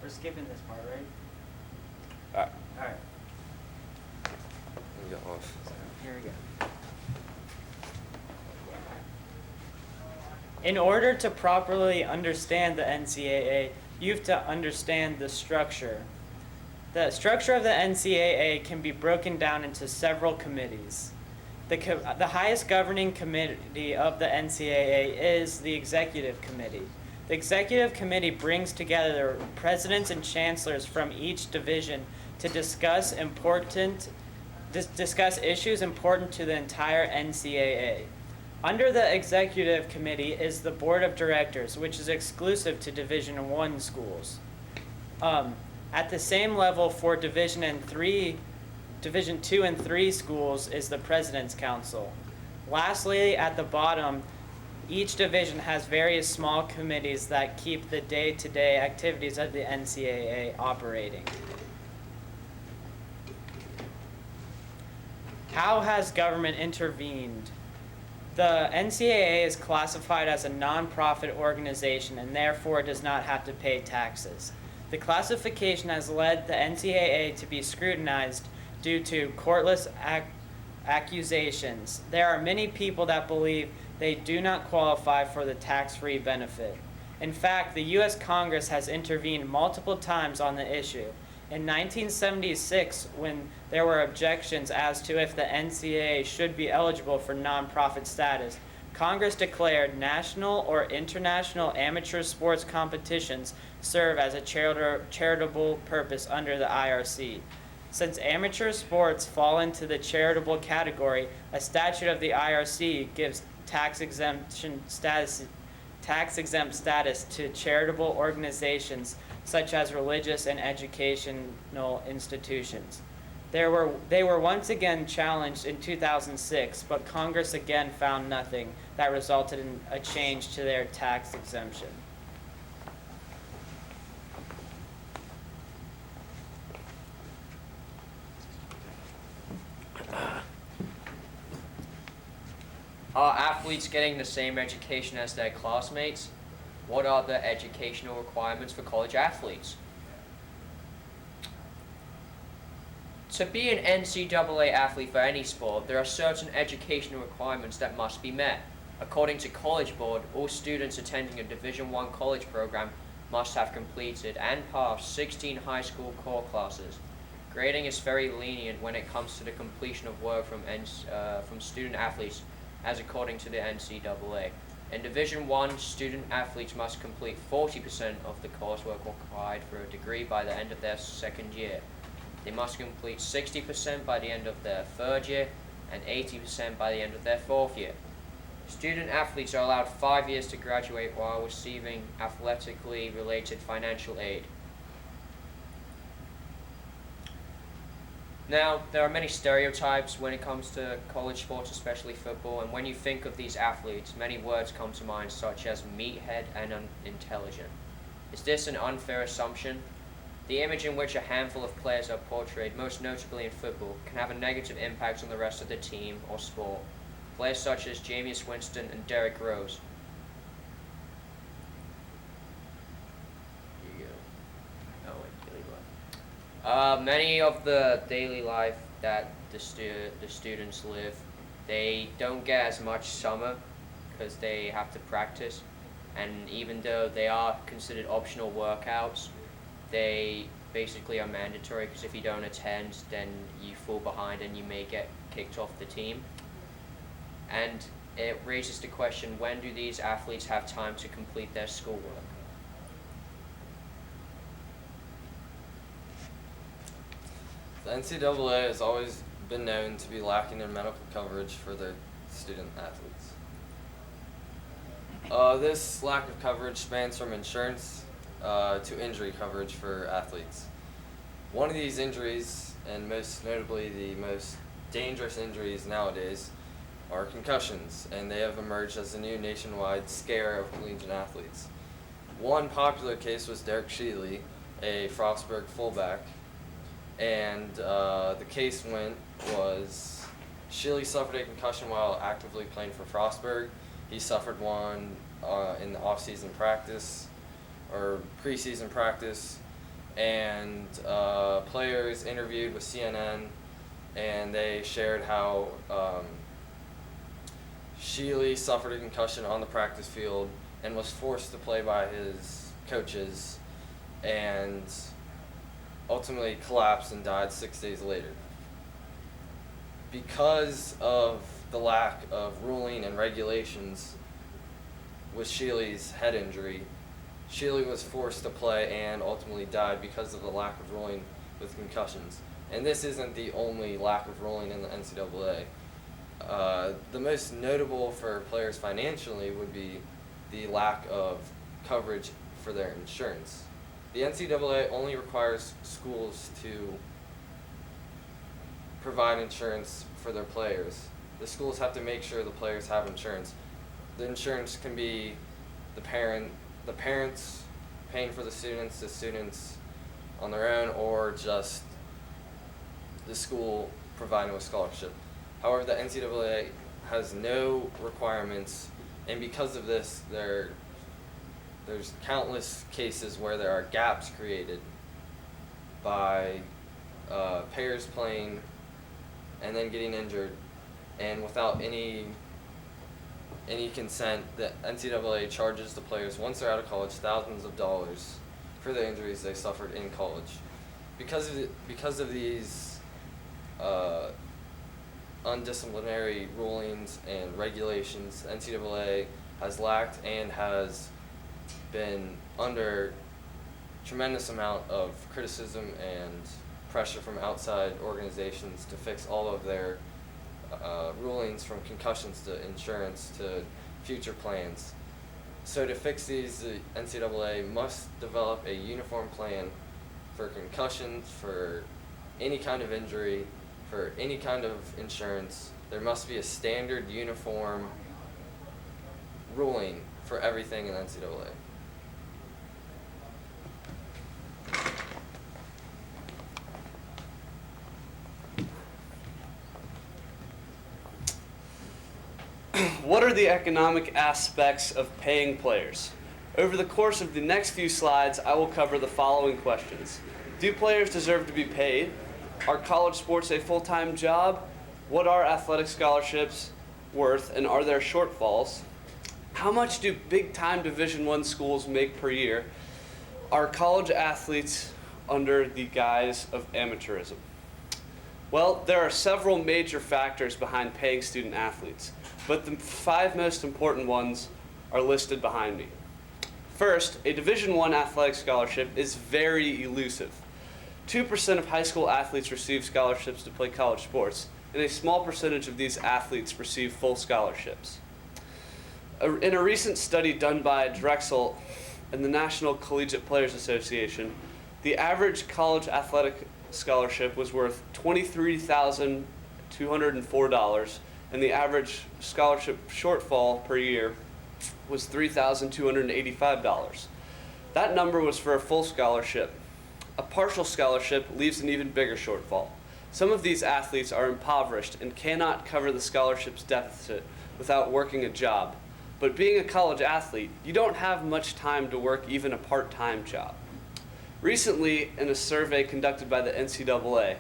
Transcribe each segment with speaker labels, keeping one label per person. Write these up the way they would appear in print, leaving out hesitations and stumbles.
Speaker 1: We're skipping this part, right?
Speaker 2: Alright,
Speaker 1: All right.
Speaker 2: we go off.
Speaker 1: Here we go. In order to properly understand the NCAA, you have to understand the structure. The structure of the NCAA can be broken down into several committees. The highest governing committee of the NCAA is the Executive Committee. The Executive Committee brings together the presidents and chancellors from each division to discuss issues important to the entire NCAA. Under the Executive Committee is the Board of Directors, which is exclusive to Division I schools. At the same level for Division II and III schools is the President's Council. Lastly, at the bottom, each division has various small committees that keep the day-to-day activities of the NCAA operating. How has government intervened? The NCAA is classified as a nonprofit organization and therefore does not have to pay taxes. The classification has led the NCAA to be scrutinized due to courtless accusations. There are many people that believe they do not qualify for the tax-free benefit. In fact, the U.S. Congress has intervened multiple times on the issue. In 1976, when there were objections as to if the NCAA should be eligible for nonprofit status, Congress declared national or international amateur sports competitions serve as a charitable purpose under the IRC. Since amateur sports fall into the charitable category, a statute of the IRC gives tax-exempt status to charitable organizations such as religious and educational institutions. They were once again challenged in 2006, but Congress again found nothing that resulted in a change to their tax exemption.
Speaker 3: Are athletes getting the same education as their classmates? What are the educational requirements for college athletes? To be an NCAA athlete for any sport, there are certain educational requirements that must be met. According to College Board, all students attending a Division I college program must have completed and passed 16 high school core classes. Grading is very lenient when it comes to the completion of work from student athletes, as according to the NCAA. In Division I, student athletes must complete 40% of the coursework required for a degree by the end of their second year. They must complete 60% by the end of their third year and 80% by the end of their fourth year. Student athletes are allowed 5 years to graduate while receiving athletically related financial aid. Now, there are many stereotypes when it comes to college sports, especially football, and when you think of these athletes, many words come to mind such as meathead and unintelligent. Is this an unfair assumption? The image in which a handful of players are portrayed, most notably in football, can have a negative impact on the rest of the team or sport. Players such as Jameis Winston and Derrick Rose. Many of the daily life that the students live, they don't get as much summer because they have to practice, and even though they are considered optional workouts, they basically are mandatory because if you don't attend, then you fall behind and you may get kicked off the team. And it raises the question, when do these athletes have time to complete their schoolwork?
Speaker 2: The NCAA has always been known to be lacking in medical coverage for their student athletes. This lack of coverage spans from insurance to injury coverage for athletes. One of these injuries, and most notably the most dangerous injuries nowadays, are concussions, and they have emerged as a new nationwide scare of collegiate athletes. One popular case was Derek Shealy, a Frostburg fullback, and the case was Shealy suffered a concussion while actively playing for Frostburg. He suffered one in the off-season practice or preseason practice, and players interviewed with CNN, and they shared how Sheely suffered a concussion on the practice field and was forced to play by his coaches, and ultimately collapsed and died 6 days later. Because of the lack of ruling and regulations with Sheely's head injury, Sheely was forced to play and ultimately died because of the lack of ruling with concussions. And this isn't the only lack of ruling in the NCAA. The most notable for players financially would be the lack of coverage for their insurance. The NCAA only requires schools to provide insurance for their players. The schools have to make sure the players have insurance. The insurance can be the parents paying for the students on their own, or just the school providing a scholarship. However, the NCAA has no requirements, and because of this, there's countless cases where there are gaps created by players playing and then getting injured, and without any consent, the NCAA charges the players, once they're out of college, thousands of dollars for the injuries they suffered in college. Because of these undisciplinary rulings and regulations, NCAA has lacked and has been under tremendous amount of criticism and pressure from outside organizations to fix all of their rulings, from concussions to insurance to future plans. So to fix these, the NCAA must develop a uniform plan for concussions, for any kind of injury, for any kind of insurance. There must be a standard uniform ruling for everything in the NCAA.
Speaker 4: What are the economic aspects of paying players? Over the course of the next few slides, I will cover the following questions. Do players deserve to be paid? Are college sports a full-time job? What are athletic scholarships worth, and are there shortfalls? How much do big-time Division I schools make per year? Are college athletes under the guise of amateurism? Well, there are several major factors behind paying student athletes, but the 5 most important ones are listed behind me. First, a Division I athletic scholarship is very elusive. 2% of high school athletes receive scholarships to play college sports, and a small percentage of these athletes receive full scholarships. In a recent study done by Drexel and the National Collegiate Players Association, the average college athletic scholarship was worth $23,204, and the average scholarship shortfall per year was $3,285. That number was for a full scholarship. A partial scholarship leaves an even bigger shortfall. Some of these athletes are impoverished and cannot cover the scholarship's deficit without working a job. But being a college athlete, you don't have much time to work even a part-time job. Recently, in a survey conducted by the NCAA,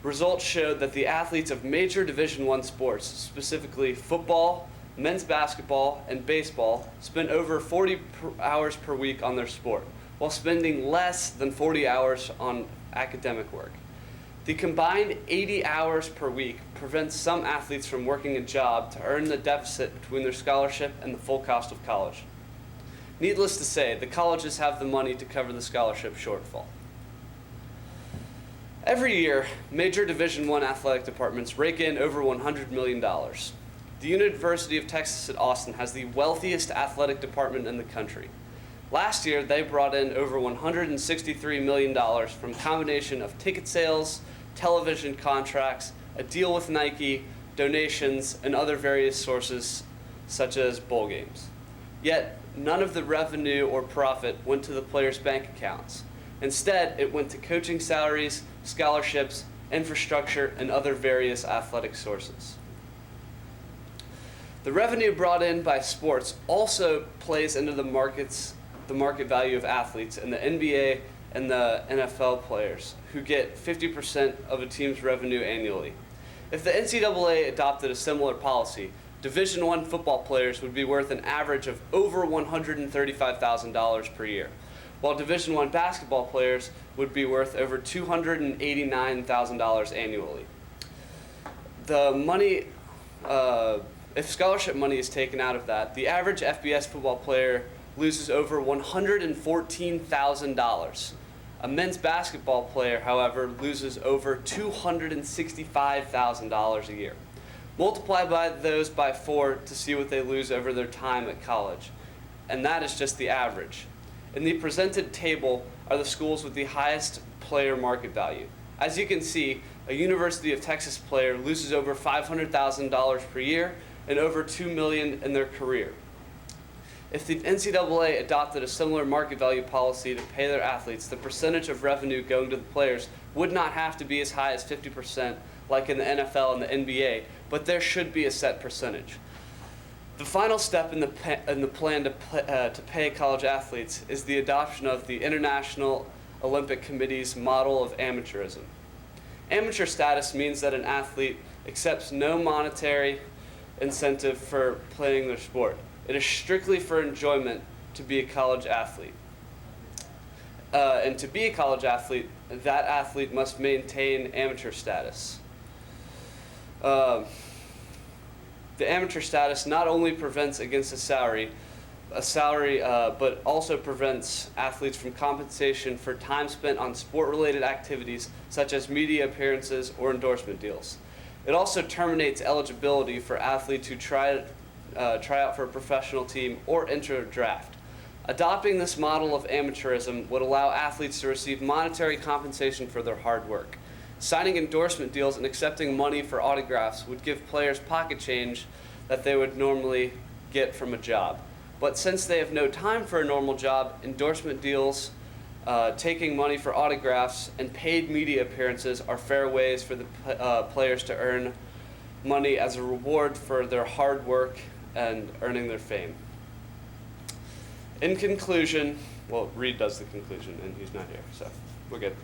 Speaker 4: results showed that the athletes of major Division I sports, specifically football, men's basketball, and baseball, spent over 40 hours per week on their sport, while spending less than 40 hours on academic work. The combined 80 hours per week prevents some athletes from working a job to earn the deficit between their scholarship and the full cost of college. Needless to say, the colleges have the money to cover the scholarship shortfall. Every year, major Division I athletic departments rake in over $100 million. The University of Texas at Austin has the wealthiest athletic department in the country. Last year, they brought in over $163 million from a combination of ticket sales, television contracts, a deal with Nike, donations, and other various sources such as bowl games. Yet, none of the revenue or profit went to the players' bank accounts. Instead, it went to coaching salaries, scholarships, infrastructure, and other various athletic sources. The revenue brought in by sports also plays into the market value of athletes, and the NBA and the NFL players, who get 50% of a team's revenue annually. If the NCAA adopted a similar policy, Division I football players would be worth an average of over $135,000 per year, while Division I basketball players would be worth over $289,000 annually. The money, if scholarship money is taken out of that, the average FBS football player loses over $114,000. A men's basketball player, however, loses over $265,000 a year. Multiply those by 4 to see what they lose over their time at college, and that is just the average. In the presented table are the schools with the highest player market value. As you can see, a University of Texas player loses over $500,000 per year and over $2 million in their career. If the NCAA adopted a similar market value policy to pay their athletes, the percentage of revenue going to the players would not have to be as high as 50% like in the NFL and the NBA, but there should be a set percentage. The final step in the plan to pay college athletes is the adoption of the International Olympic Committee's model of amateurism. Amateur status means that an athlete accepts no monetary incentive for playing their sport. It is strictly for enjoyment to be a college athlete. And to be a college athlete, that athlete must maintain amateur status. The amateur status not only prevents against a salary, but also prevents athletes from compensation for time spent on sport-related activities such as media appearances or endorsement deals. It also terminates eligibility for athletes who try out for a professional team or enter a draft. Adopting this model of amateurism would allow athletes to receive monetary compensation for their hard work. Signing endorsement deals and accepting money for autographs would give players pocket change that they would normally get from a job. But since they have no time for a normal job, endorsement deals, taking money for autographs, and paid media appearances are fair ways for the players to earn money as a reward for their hard work and earning their fame. In conclusion, well, Reed does the conclusion, and he's not here, so we're good.